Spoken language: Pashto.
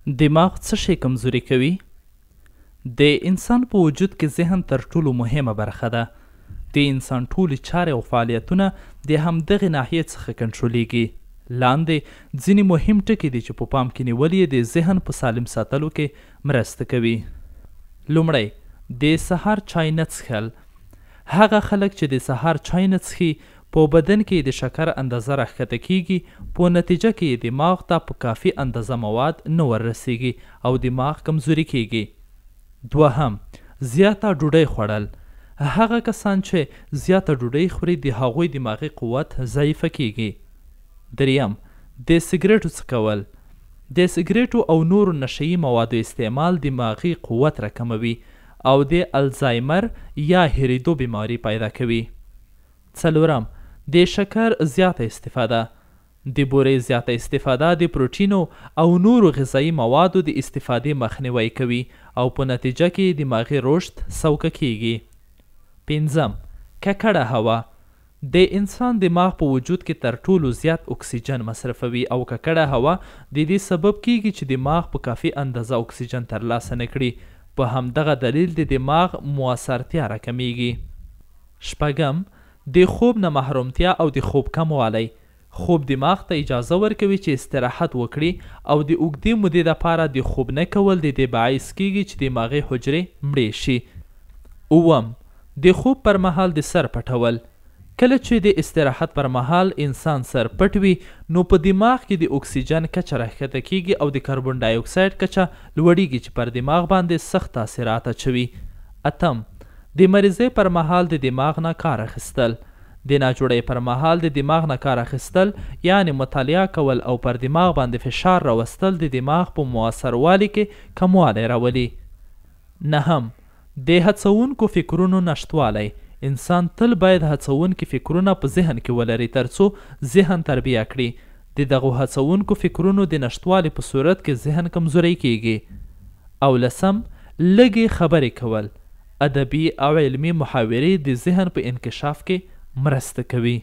دماغ څه شی کمزوري کوي؟ د انسان په وجود کې ذهن تر ټولو مهمه برخه ده. د انسان ټولې چارې او فعالیتونه د همدغې ناحیې څخه کنټرولېږي. لاندې ځینې مهم ټکي دي چې په پام کې نیول یې د ذهن په سالم ساتلو کې مرسته کوي. لومړی، د سهار چای نه څښل. هغه خلک چې د سهار چای نه څښي په بدن کې د شکر اندازه راښکته کیږي، په نتیجه کې دماغ ته په کافي اندازه مواد نه وررسیږي او دماغ کمزوري کیږي. دوهم، زیاته ډوډۍ خوړل. هغه کسان چې زیاته ډوډۍ خوري د هغوی دماغي قوت ضعیفه کیږي. دریم، د سګریټو څکول. د سګریټو او نورو نشهیي موادو استعمال دماغي قوت راکموي او د الزایمر یا هیریدو بیماری پیدا کوي. څلورم، د شکر زیاته استفاده. د بورې زیاته استفاده د پروټینو او نورو غذایي موادو د استفادې مخنیوی کوي او په نتیجه کې دماغي رشد سوکه کیږي. پنځم، ککړه هوا. د انسان دماغ په وجود کې تر ټولو زیات اکسیجن مصرفوي او ککړه هوا د دې سبب کیږي چې دماغ په کافي اندازه اکسیجن ترلاسه نه کړي. په همدغه دلیل د دماغ مؤثرتیا راکمیږي. شپږم، د خوب نه محرومتیا او د خوب کموالی. خوب دماغ ته اجازه ورکوي چې استراحت وکړي او د اوږدې مودې لپاره د خوب نه کول د دې باعث کیږي چې دماغي حجرې مړې شي. اووم، د خوب پر مهال د سر پټول. کله چې د استراحت پر مهال انسان سر پټ وي نو په دماغ کې د اکسیجن کچه راښکته کیږي او د کاربن ډای اکساید کچه لوړیږي چې پر دماغ باندې سخت تاثیرات اچوي. اتم، د مریضۍ پر مهال د دماغ نه کار اخیستل. د ناجوړۍ پر مهال د دماغ نه کار اخیستل یعنی مطالعه کول او پر دماغ باندې فشار راوستل د دماغ په مؤثروالي کې کموالی راولي. نهم، د هڅونکو فکرونو نشتوالی. انسان تل باید هڅونکي فکرونه په ذهن کې ولري ترڅو ذهن تربیه کړي. د دغو هڅونکو فکرونو د نشتوالي په صورت کې ذهن کمزوری کیږي. او لسم، لږې خبرې کول. ادبي او علمي محاورې د ذهن په انکشاف کې مرسته کوي.